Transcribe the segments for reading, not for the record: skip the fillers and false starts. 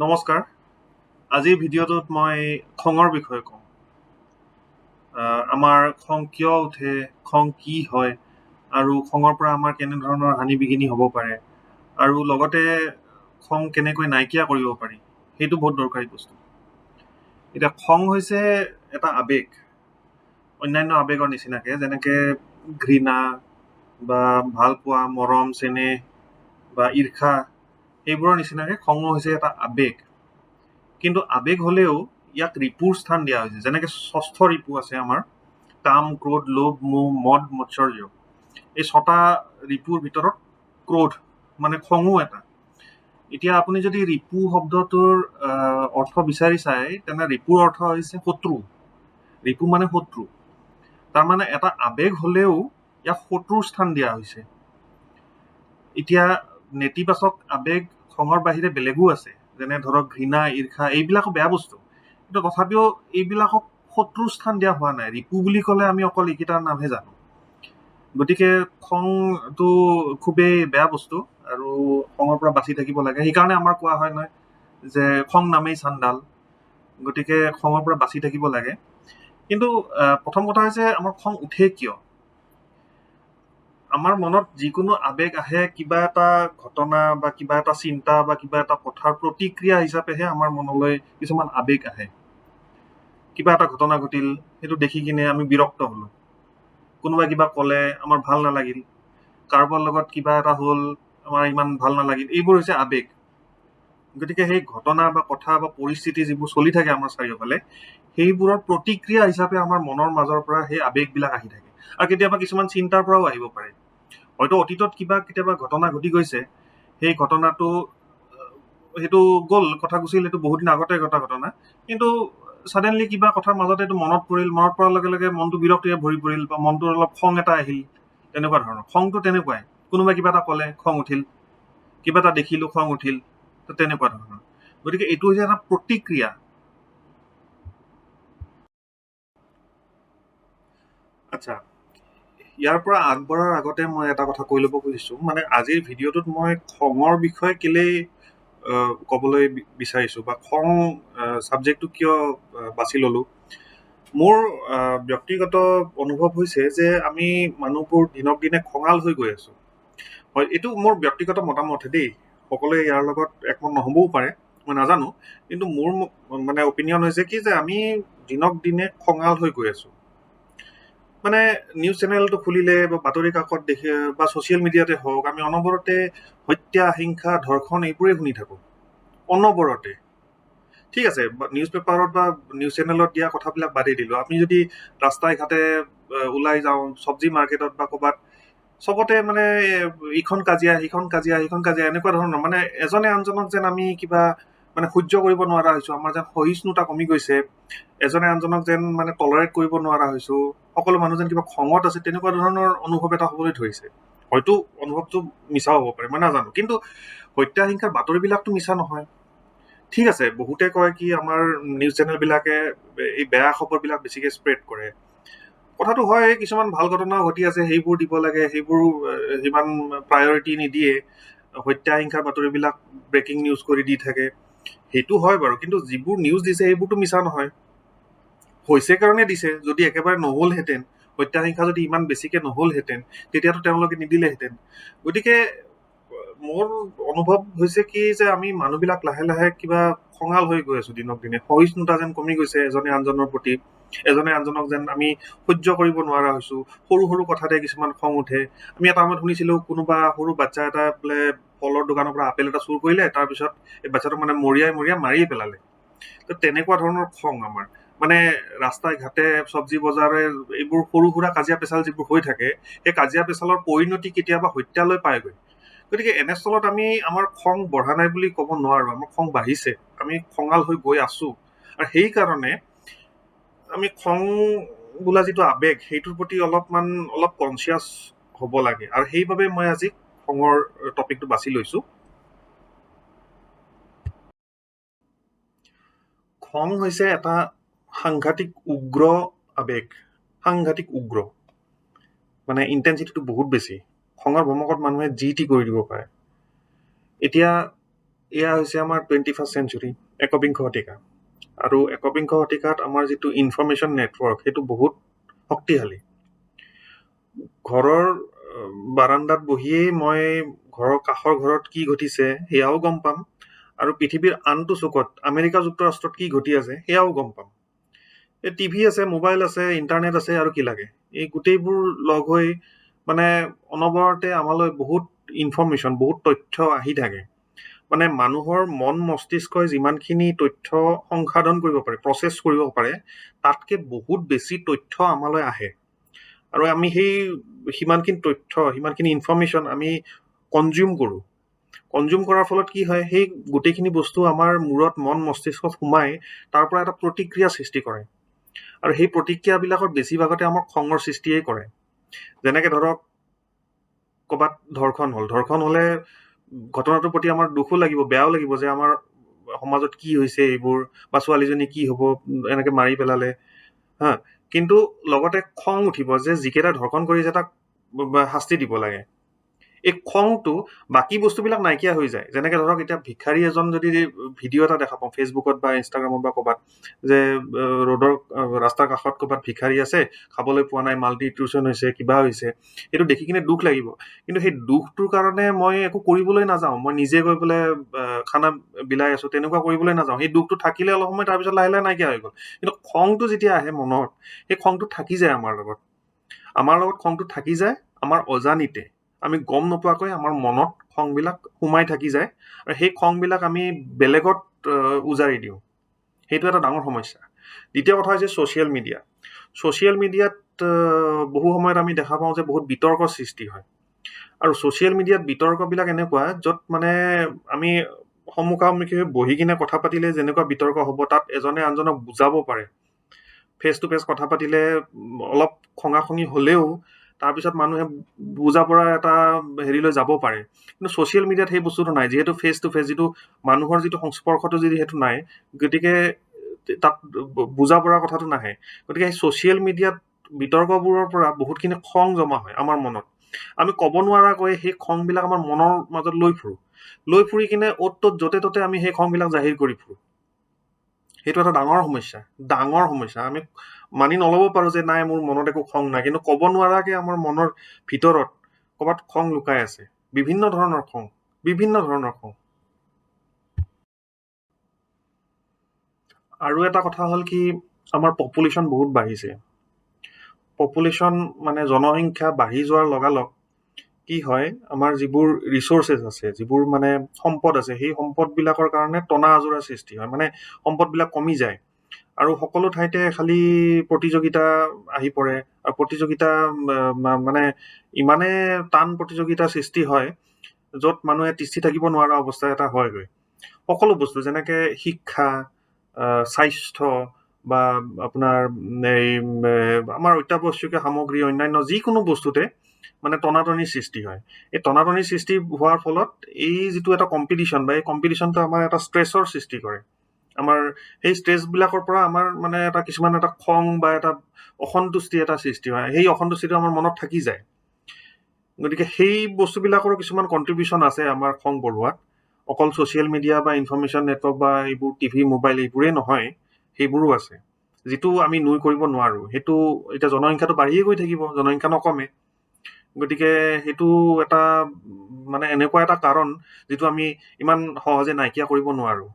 নমস্কাৰ। আজিৰ ভিডিঅ'টোত মই খঙৰ বিষয়ে কম। আমাৰ খং কিয় উঠে, খং কি হয়, আৰু খঙৰ পৰা আমাৰ কেনেধৰণৰ হানি বিঘিনি হ'ব পাৰে, আৰু লগতে খং কেনেকৈ নাইকিয়া কৰিব পাৰি, সেইটো বহুত দৰকাৰী বস্তু। এতিয়া খং হৈছে এটা আৱেগ, অন্যান্য আৱেগৰ নিচিনাকে, যেনেকে ঘৃণা বা ভাল পোৱা, মৰম, চেনেহ বা ঈৰ্ষা, সেইবোৰৰ নিচিনাকে খঙো হৈছে এটা আৱেগ। কিন্তু আৱেগ হলেও ইয়াক ৰিপুৰ স্থান দিয়া হৈছে। যেনেকে ষষ্ঠ ৰিপু আছে আমাৰ, কাম, ক্ৰোধ, লোভ, মোহ, মদ, মৎসৰ্য। এই 6টা ৰিপুৰ ভিতৰত ক্ৰোধ মানে খঙো এটা। এতিয়া আপুনি যদি ৰিপু শব্দটোৰ অৰ্থ বিচাৰি চাই, তেনে ৰিপুৰ অৰ্থ হৈছে শত্ৰু। ৰিপু মানে শত্ৰু। তাৰমানে এটা আৱেগ হলেও ইয়াক শত্ৰুৰ স্থান দিয়া হৈছে। এতিয়া নেতিবাচক আৱেগ খঙৰ বাহিৰে বেলেগো আছে, যেনে ধৰক ঘৃণা, ঈৰ্ষা, এইবিলাকো বেয়া বস্তু, কিন্তু তথাপিও এইবিলাকক শত্ৰুৰ স্থান দিয়া হোৱা নাই। ৰিপু বুলি ক'লে আমি অকল এইকেইটাৰ নামহে জানো। গতিকে খংটো খুবেই বেয়া বস্তু, আৰু খঙৰ পৰা বাচি থাকিব লাগে। সেইকাৰণে আমাৰ কোৱা হয় নহয় যে খং নামেই চাণ্ডাল। গতিকে খঙৰ পৰা বাচি থাকিব লাগে। কিন্তু প্ৰথম কথা হৈছে, আমাৰ খং উঠে কিয়? আমাৰ মনত যিকোনো আৱেগ আহে কিবা এটা ঘটনা বা কিবা এটা চিন্তা বা কিবা এটা কথাৰ প্ৰতিক্ৰিয়া হিচাপেহে আমাৰ মনলৈ কিছুমান আৱেগ আহে। কিবা এটা ঘটনা ঘটিল, সেইটো দেখি কিনে আমি বিৰক্ত হলো, কোনোবাই কিবা ক'লে আমাৰ ভাল নালাগিল, কাৰোবাৰ লগত কিবা এটা হ'ল, আমাৰ ইমান ভাল নালাগিল, এইবোৰ হৈছে আৱেগ। গতিকে সেই ঘটনা বা কথা বা পৰিস্থিতি যিবোৰ চলি থাকে আমাৰ চাৰিওফালে, সেইবোৰৰ প্ৰতিক্ৰিয়া হিচাপে আমাৰ মনৰ মাজৰ পৰা সেই আৱেগবিলাক আহি থাকে। আৰু কেতিয়াবা কিছুমান চিন্তাৰ পৰাও আহিব পাৰে। হয়তো অতীতত কেতিয়াবা ঘটনা ঘটি গৈছে, সেই ঘটনাটো সেইটো গ'ল, কথা গুচিল, সেইটো বহুত দিন আগতে ঘটা ঘটনা, কিন্তু ছাডেনলি কিবা কথাৰ মাজতে এইটো মনত পৰাৰ লগে লগে মনটো বিৰক্তিৰে ভৰি পৰিল, বা মনটোৰ অলপ খং এটা আহিল, তেনেকুৱা ধৰণৰ। খংটো তেনেকুৱাই, কোনোবাই কিবা এটা ক'লে খং উঠিল, কিবা এটা দেখিলো খং উঠিল, তেনেকুৱা ধৰণৰ। গতিকে এইটো হৈছে এটা প্ৰতিক্ৰিয়া। আচ্ছা, ইয়াৰ পৰা আগবঢ়াৰ আগতে মই এটা কথা কৈ ল'ব খুজিছো, মানে আজিৰ ভিডিঅ'টোত মই খঙৰ বিষয়ে কেলেই ক'বলৈ বিচাৰিছো, বা খং ছাবজেক্টটো কিয় বাছি ল'লো। মোৰ ব্যক্তিগত অনুভৱ হৈছে যে আমি মানুহবোৰ দিনক দিনে খঙাল হৈ গৈ আছো। হয়, এইটো মোৰ ব্যক্তিগত মতামতহে দেই, সকলোৱে ইয়াৰ লগত একমত নহ'বও পাৰে, মই নাজানো। কিন্তু মোৰ মানে অপিনিয়ন হৈছে কি, যে আমি দিনক দিনে খঙাল হৈ গৈ আছো। মানে নিউজ চেনেলটো খুলিলে বা বাতৰি কাকত দেখে বা ছ'চিয়েল মিডিয়াতে হওক, আমি অনবৰতে হত্যা, হিংসা, ধৰ্ষণ এইবোৰেই শুনি থাকো, অনবৰতে। ঠিক আছে, নিউজ পেপাৰত বা নিউজ চেনেলত দিয়া কথাবিলাক বাদেই দিলো। আমি যদি ৰাস্তাই ঘাটে ওলাই যাওঁ, চব্জি মাৰ্কেটত বা ক'ৰবাত, চবতে মানে ইখন কাজিয়া, সিখন কাজিয়া, সিখন কাজিয়া, এনেকুৱা ধৰণৰ। মানে এজনে আনজনক যেন আমি কিবা মানে সহ্য কৰিব নোৱাৰা হৈছো, আমাৰ যেন সহিষ্ণুতা কমি গৈছে, এজনে আনজনক যেন মানে টলাৰেট কৰিব নোৱাৰা হৈছো, সকলো মানুহ যেন কিবা খঙত আছে, তেনেকুৱা ধৰণৰ অনুভৱ এটা হ'বলৈ ধৰিছে। হয়তো অনুভৱটো মিছাও হ'ব পাৰে, মই নাজানো। কিন্তু হত্যা, হিংসাৰ বাতৰিবিলাকতো মিছা নহয়। ঠিক আছে, বহুতে কয় কি আমাৰ নিউজ চেনেলবিলাকে এই বেয়া খবৰবিলাক বেছিকে স্প্ৰেড কৰে। কথাটো হয়, কিছুমান ভাল ঘটনাও ঘটি আছে, সেইবোৰ দিব লাগে, সেইবোৰ সিমান প্ৰায়ৰিটি নিদিয়ে। হত্যা, হিংসাৰ বাতৰিবিলাক ব্ৰেকিং নিউজ কৰি দি থাকে, সেইটো হয় বাৰু। কিন্তু যিবোৰ নিউজ দিছে সেইবোৰতো মিছা নহয়, হৈছে কাৰণে দিছে। যদি একেবাৰে নহ'লহেঁতেন, হত্যা হিংসা যদি ইমান বেছিকে নহ'লহেঁতেন, তেতিয়াতো তেওঁলোকে নিদিলেহেঁতেন। গতিকে মোৰ অনুভৱ হৈছে কি, যে আমি মানুহবিলাক লাহে লাহে কিবা খঙাল হৈ গৈ আছো দিনক দিনে। সহিষ্ণুতা যেন কমি গৈছে এজনে আনজনৰ প্ৰতি, এজনে আনজনক যেন আমি সহ্য কৰিব নোৱাৰা হৈছো। সৰু সৰু কথাতে কিছুমান খং উঠে। আমি এটা সময়ত শুনিছিলো, কোনোবা সৰু বাচ্ছা এটা বোলে ফলৰ দোকানৰ পৰা আপেল এটা চুৰ কৰিলে, তাৰপিছত এই বাচ্ছাটোক মানে মৰিয়াই মাৰিয়ে পেলালে। তো তেনেকুৱা ধৰণৰ খং আমাৰ। মানে ৰাস্তাই ঘাটে, চব্জি বজাৰে, এইবোৰ সৰু সুৰা কাজিয়া পেচাল যিবোৰ হৈ থাকে, সেই কাজিয়া পেচালৰ পৰিণতি কেতিয়াবা হত্যালৈ পায়গৈ। গতিকে এনেস্থলত আমি আমাৰ খং বঢ়া নাই বুলি ক'ব নোৱাৰো, আমাৰ খং বাঢ়িছে, আমি খঙাল হৈ গৈ আছো। আৰু সেইকাৰণে আমি খং বোলা যিটো আৱেগ, সেইটোৰ প্ৰতি অলপ কনচিয়াছ হ'ব লাগে। আৰু সেইবাবে মই আজি খঙৰ টপিকটো বাছি লৈছো। খং হৈছে এটা সাংঘাতিক উগ্ৰ আৱেগ, সাংঘাতিক উগ্ৰ, মানে ইণ্টেনচিটিটো বহুত বেছি। খঙৰ ভমকত মানুহে যি টি কৰি দিব পাৰে। এতিয়া এয়া হৈছে আমাৰ 21st চেঞ্চুৰী, একবিংশ শতিকা। আৰু একবিংশ শতিকাত আমাৰ যিটো ইনফৰমেশ্যন নেটৱৰ্ক সেইটো বহুত শক্তিশালী। ঘৰৰ বাৰান্দাত বহিয়েই মই ঘৰৰ কাষৰ ঘৰত কি ঘটিছে সেয়াও গম পাম, আৰু পৃথিৱীৰ আনটো চুকত আমেৰিকা যুক্তৰাষ্ট্ৰত কি ঘটি আছে সেয়াও গম পাম। এই টিভি আছে, মোবাইল আছে, ইণ্টাৰনেট আছে, আৰু কি লাগে। এই গোটেইবোৰ লগ হৈ মানে অনবৰতে আমালৈ বহুত ইনফৰমেশ্যন, বহুত তথ্য আহি থাকে। মানে মানুহৰ মন মস্তিষ্কই যিমানখিনি তথ্য সংসাধন কৰিব পাৰে, প্ৰচেছ কৰিব পাৰে, তাতকে বহুত বেছি তথ্য আমালৈ আহে। আৰু আমি সিমানখিনি তথ্য, সিমানখিনি ইনফৰমেশ্যন আমি কনজিউম কৰোঁ। কনজিউম কৰাৰ ফলত কি হয়, সেই গোটেইখিনি বস্তু আমাৰ মূৰত, মন মস্তিষ্কত সোমাই তাৰ পৰা এটা প্ৰতিক্ৰিয়া সৃষ্টি কৰে। আৰু সেই প্ৰতিক্ৰিয়াবিলাকত বেছিভাগতে আমাৰ খঙৰ সৃষ্টিয়েই কৰে। যেনেকে ধৰক ক'ৰবাত ধৰ্ষণ হ'লে ঘটনাটোৰ প্ৰতি আমাৰ দুখো লাগিব, বেয়াও লাগিব যে আমাৰ সমাজত কি হৈছে এইবোৰ, বা ছোৱালীজনী কি হ'ব এনেকে মাৰি পেলালে, হা। কিন্তু লগতে খং উঠিব যে যিকেইটা ধৰ্ষণ কৰিছে তাক শাস্তি দিব লাগে। এই খংটো বাকী বস্তুবিলাক নাইকিয়া হৈ যায়। যেনেকে ধৰক এতিয়া ভিক্ষাৰী এজন যদি ভিডিঅ' এটা দেখা পাওঁ ফেচবুকত বা ইনষ্টাগ্ৰামত বা ক'ৰবাত, যে ৰোডৰ ৰাস্তাৰ কাষত ক'ৰবাত ভিক্ষাৰী আছে, খাবলৈ পোৱা নাই, মাল্টি নিউট্ৰিচন হৈছে, কিবা হৈছে, সেইটো দেখি কিনে দুখ লাগিব। কিন্তু সেই দুখটোৰ কাৰণে মই একো কৰিবলৈ নাযাওঁ, মই নিজে গৈ পেলাই খানা বিলাই আছো, তেনেকুৱা কৰিবলৈ নাযাওঁ। সেই দুখটো থাকিলে অলপ সময়, তাৰপিছত লাহে লাহে নাইকিয়া হৈ গ'ল। কিন্তু খংটো যেতিয়া আহে মনত, সেই খংটো থাকি যায় আমাৰ লগত খংটো থাকি যায়, আমাৰ অজানিতে, আমি গম নোপোৱাকৈ আমাৰ মনত খংবিলাক সোমাই থাকি যায়, আৰু সেই খংবিলাক আমি বেলেগত উজাৰি দিওঁ। সেইটো এটা ডাঙৰ সমস্যা। দ্বিতীয় কথা হৈছে ছ'চিয়েল মিডিয়া। ছ'চিয়েল মিডিয়াত বহু সময়ত আমি দেখা পাওঁ যে বহুত বিতৰ্ক সৃষ্টি হয়। আৰু ছ'চিয়েল মিডিয়াত বিতৰ্কবিলাক এনেকুৱা, য'ত মানে আমি সন্মুখাসন্মুখী হৈ বহি কিনে কথা পাতিলে যেনেকুৱা বিতৰ্ক হ'ব, তাত এজনে আনজনক বুজাব পাৰে। ফেচ টু ফেচ কথা পাতিলে অলপ খঙাখঙি হ'লেও তাৰপিছত মানুহে বুজা পৰা এটা হেৰিলৈ যাব পাৰে। কিন্তু ছ'চিয়েল মিডিয়াত সেই বস্তুটো নাই, যিহেতু ফেচ টু ফেচ যিটো মানুহৰ যিটো সংস্পৰ্শটো যিহেতু নাই, গতিকে তাত বুজা পৰা কথাটো নাহে। গতিকে সেই ছ'চিয়েল মিডিয়াত বিতৰ্কবোৰৰ পৰা বহুতখিনি খং জমা হয় আমাৰ মনত। আমি ক'ব নোৱাৰাকৈ সেই খংবিলাক আমাৰ মনৰ মাজত লৈ ফুৰি কিনে অ'ত ত'ত য'তে ত'তে আমি সেই খংবিলাক জাহিৰ কৰি ফুৰোঁ। সেইটো এটা ডাঙৰ সমস্যা। আমি মানি নল'ব পাৰোঁ যে নাই, মোৰ মনত একো খং নাই, কিন্তু ক'ব নোৱাৰাকে আমাৰ মনৰ ভিতৰত ক'ৰবাত খং লুকাই আছে। বিভিন্ন ধৰণৰ খং। আৰু এটা কথা হ'ল কি, আমাৰ পপুলেশ্যন বহুত বাঢ়িছে। পপুলেশ্যন মানে জনসংখ্যা বাঢ়ি যোৱাৰ লগালগ কি হয়, আমাৰ যিবোৰ ৰিচোৰ্চেছ আছে, যিবোৰ মানে সম্পদ আছে, সেই সম্পদবিলাকৰ কাৰণে টনা আজোৰা সৃষ্টি হয়। মানে সম্পদবিলাক কমি যায়, আৰু সকলো ঠাইতে খালি প্ৰতিযোগিতা আহি পৰে। আৰু প্ৰতিযোগিতা মানে ইমানে টান প্ৰতিযোগিতা সৃষ্টি হয়, য'ত মানুহে তিষ্ঠি থাকিব নোৱাৰা অৱস্থা এটা হয়গৈ। সকলো বস্তু, যেনেকে শিক্ষা, স্বাস্থ্য, বা আপোনাৰ এই আমাৰ অত্যাৱশ্যকীয় সামগ্ৰী, অন্যান্য যিকোনো বস্তুতে মানে টনাটনিৰ সৃষ্টি হয়। এই টনাটনিৰ সৃষ্টি হোৱাৰ ফলত এই যিটো এটা কম্পিটিশ্যন, বা এই কম্পিটিশ্যনটো আমাৰ এটা ষ্ট্ৰেছৰ সৃষ্টি কৰে। আমাৰ সেই ষ্ট্ৰেছবিলাকৰ পৰা আমাৰ মানে কিছুমান এটা খং বা এটা অসন্তুষ্টি এটা সৃষ্টি হয়। সেই অসন্তুষ্টিটো আমাৰ মনত থাকি যায়। গতিকে সেই বস্তুবিলাকৰো কিছুমান কণ্ট্ৰিবিউশ্যন আছে আমাৰ খং বঢ়োৱাত। অকল ছ'চিয়েল মিডিয়া বা ইনফৰমেশ্যন নেটৱৰ্ক বা এইবোৰ টিভি মোবাইল এইবোৰেই নহয়, সেইবোৰো আছে, যিটো আমি নুই কৰিব নোৱাৰোঁ। সেইটো এতিয়া জনসংখ্যাটো বাঢ়িয়ে গৈ থাকিব, জনসংখ্যা নকমে। গতিকে সেইটো এটা মানে এনেকুৱা এটা কাৰণ যিটো আমি ইমান সহজে নাইকিয়া কৰিব নোৱাৰোঁ।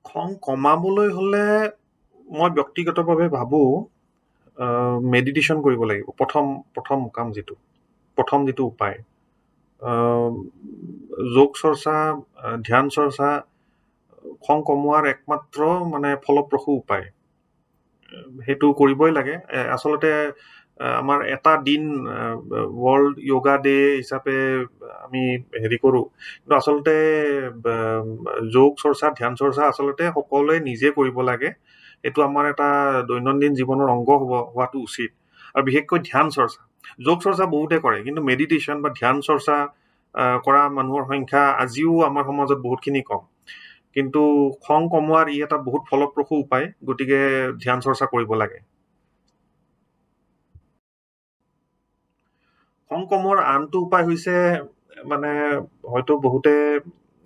খং কমাবলৈ হ'লে মই ব্যক্তিগতভাৱে ভাবোঁ মেডিটেশ্যন কৰিব লাগিব। প্ৰথম যিটো উপায়, যোগ চৰ্চা, ধ্যান চৰ্চা খং কমোৱাৰ একমাত্ৰ মানে ফলপ্ৰসূ উপায়। সেইটো কৰিবই লাগে। আচলতে আমাৰ এটা দিন ৱৰ্ল্ড য়োগা ডে হিচাপে আমি হেৰি কৰোঁ, কিন্তু আচলতে যোগ চৰ্চা, ধ্যান চৰ্চা আচলতে সকলোৱে নিজে কৰিব লাগে। এইটো আমাৰ এটা দৈনন্দিন জীৱনৰ অংগ হোৱাটো উচিত। আৰু বিশেষকৈ ধ্যান চৰ্চা, যোগ চৰ্চা বহুতে কৰে, কিন্তু মেডিটেশ্যন বা ধ্যান চৰ্চা কৰা মানুহৰ সংখ্যা আজিও আমাৰ সমাজত বহুতখিনি কম। কিন্তু খং কমোৱাৰ ই এটা বহুত ফলপ্ৰসূ উপায়, গতিকে ধ্যান চৰ্চা কৰিব লাগে। খং কমোৱাৰ আনটো উপায় হৈছে মানে হয়তো বহুতে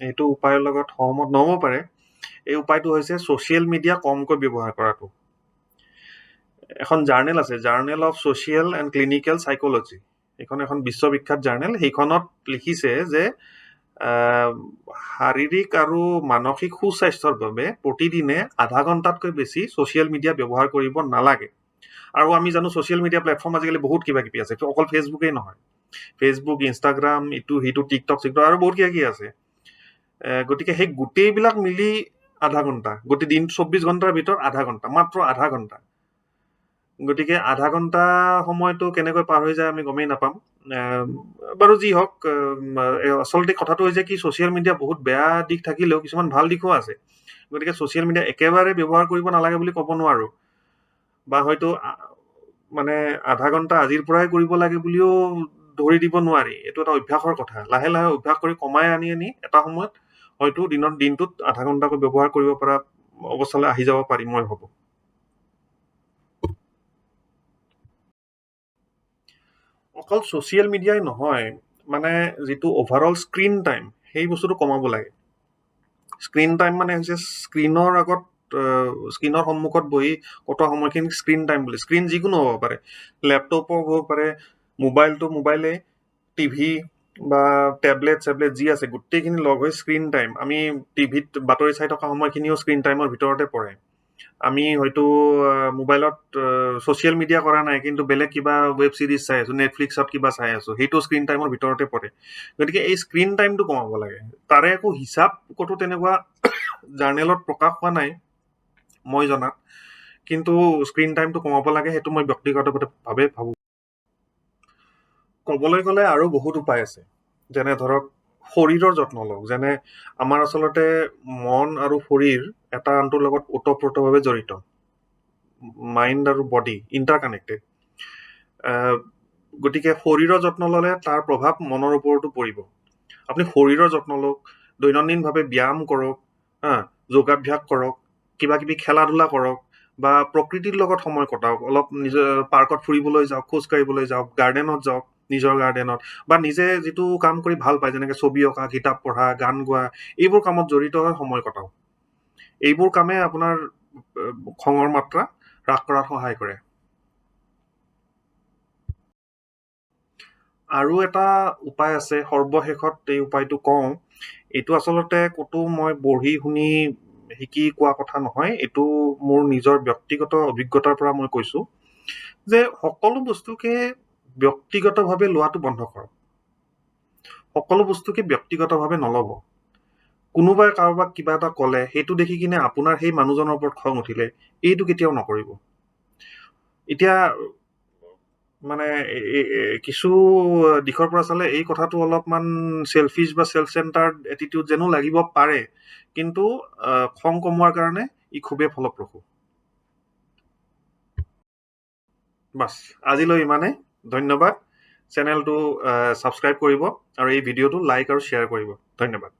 এইটো উপায়ৰ লগত সহমত নহ'ব পাৰে। এই উপায়টো হৈছে ছ'চিয়েল মিডিয়া কমকৈ ব্যৱহাৰ কৰাটো। এখন জাৰ্নেল আছে, journal of social and clinical psychology. এইখন এখন বিশ্ববিখ্যাত জাৰ্নেল। সেইখনত লিখিছে যে শাৰীৰিক আৰু মানসিক সুস্বাস্থ্যৰ বাবে প্ৰতিদিনে আধা ঘণ্টাতকৈ বেছি ছ'চিয়েল মিডিয়া ব্যৱহাৰ কৰিব নালাগে। আৰু আমি জানো ছ'চিয়েল মিডিয়া প্লেটফৰ্ম আজিকালি বহুত কিবা কিবি আছে, অকল ফেচবুকেই নহয়, ফেচবুক, ইনষ্টাগ্ৰাম, ইটো সিটো, টিকটক চিকটক আৰু বহুত কিবা কিবি আছে। গতিকে সেই গোটেইবিলাক মিলি আধা ঘণ্টা, গোটেই দিন 24 ঘণ্টাৰ ভিতৰত আধা ঘণ্টা, মাত্ৰ আধা ঘণ্টা। গতিকে আধা ঘণ্টা সময়টো কেনেকৈ পাৰ হৈ যায় আমি গমেই নাপাম। বাৰু যি হওক, আচলতে কথাটো হৈছে কি, ছ'চিয়েল মিডিয়া বহুত বেয়া দিশ থাকিলেও কিছুমান ভাল দিশো আছে। গতিকে ছ'চিয়েল মিডিয়া একেবাৰে ব্যৱহাৰ কৰিব নালাগে বুলি ক'ব নোৱাৰো, বা হয়তো মানে আধা ঘণ্টা আজিৰ পৰাই কৰিব লাগে বুলিও ধৰি দিব নোৱাৰি। এইটো এটা অভ্যাসৰ কথা। লাহে লাহে অভ্যাস কৰি কমাই আনি এটা সময়ত হয়তো দিনটোত আধা ঘণ্টাকৈ ব্যৱহাৰ কৰিব পৰা অৱস্থালৈ আহি যাব পাৰি, মই ভাবো। অকল ছ'চিয়েল মিডিয়াই নহয়, মানে যিটো অভাৰঅল স্ক্ৰীন টাইম, সেই বস্তুটো কমাব লাগে। স্ক্ৰীন টাইম মানে হৈছে স্ক্ৰীনৰ আগত, স্ক্ৰীনৰ সন্মুখত বহি কটোৱা সময়খিনি স্ক্ৰীন টাইম বুলি। স্ক্ৰীন যিকোনো হ'ব পাৰে, লেপটপো হ'ব পাৰে, মোবাইলে, টিভি বা টেবলেট যি আছে গোটেইখিনি লগ হৈ স্ক্ৰীন টাইম। আমি টিভিত বাতৰি চাই থকা সময়খিনিও স্ক্ৰীন টাইমৰ ভিতৰতে পৰে। আমি হয়তো মোবাইলত ছ'চিয়েল মিডিয়া কৰা নাই, কিন্তু বেলেগ কিবা ৱেব ছিৰিজ চাই আছো, নেটফ্লিক্সত কিবা চাই আছো, সেইটো স্ক্ৰীন টাইমৰ ভিতৰতে পৰে। গতিকে এই স্ক্ৰীন টাইমটো কমাব লাগে। তাৰে একো হিচাপ ক'তো তেনেকুৱা জাৰ্নেলত প্ৰকাশ হোৱা নাই মই জনাত, কিন্তু স্ক্ৰীন টাইমটো কমাব লাগে, সেইটো মই ব্যক্তিগতভাৱে ভাবো। ক'বলৈ গ'লে আৰু বহুত উপায় আছে, যেনে ধৰক শৰীৰৰ যত্ন লওক। যেনে আমাৰ আচলতে মন আৰু শৰীৰ এটা আনটোৰ লগত ওতঃপ্ৰোতভাৱে জড়িত, মাইণ্ড আৰু বডি ইণ্টাৰ কানেক্টেড। গতিকে শৰীৰৰ যত্ন ল'লে তাৰ প্ৰভাৱ মনৰ ওপৰতো পৰিব। আপুনি শৰীৰৰ যত্ন লওক, দৈনন্দিনভাৱে ব্যায়াম কৰক, যোগাভ্যাস কৰক, কিবা কিবি খেলা ধূলা কৰক, বা প্ৰকৃতিৰ লগত সময় কটাওক। অলপ নিজৰ পাৰ্কত ফুৰিবলৈ যাওক, খোজ কাঢ়িবলৈ যাওক, গাৰ্ডেনত যাওক, নিজৰ গাৰ্ডেনত, বা নিজে যিটো কাম কৰি ভাল পায়, যেনেকে ছবি অঁকা, কিতাপ পঢ়া, গান গোৱা, এইবোৰ কামত জড়িত হৈ সময় কটাওক। এইবোৰ কামে আপোনাৰ খঙৰ মাত্ৰা হ্ৰাস কৰাত সহায় কৰে। আৰু এটা উপায় আছে, সৰ্বশেষত এই উপায়টো কওঁ। এইটো আচলতে ক'তো মই পঢ়ি শুনি শিকি কোৱা কথা নহয়, এইটো মোৰ নিজৰ ব্যক্তিগত অভিজ্ঞতাৰ পৰা মই কৈছো, যে সকলো বস্তুকে ব্যক্তিগতভাৱে লোৱাটো বন্ধ কৰক। সকলো বস্তুকে ব্যক্তিগতভাৱে নল'ব। কোনোবাই কাৰোবাক কিবা এটা ক'লে, সেইটো দেখি কিনে আপোনাৰ সেই মানুহজনৰ ওপৰত খং উঠিলে, এইটো কেতিয়াও নকৰিব। এতিয়া মানে কিছু দিশৰ পৰা চালে এই কথাটো অলপমান চেলফিছ বা চেল্ফ চেণ্টাৰ্ড এটিটিউড যেনো লাগিব পাৰে, কিন্তু খং কমোৱাৰ কাৰণে ই খুবেই ফলপ্ৰসূ। বাছ, আজিলৈ ইমানে। ধন্যবাদ। চেনেলটো ছাবস্ক্ৰাইব কৰিব আৰু এই ভিডিঅ'টো লাইক আৰু শ্বেয়াৰ কৰিব। ধন্যবাদ।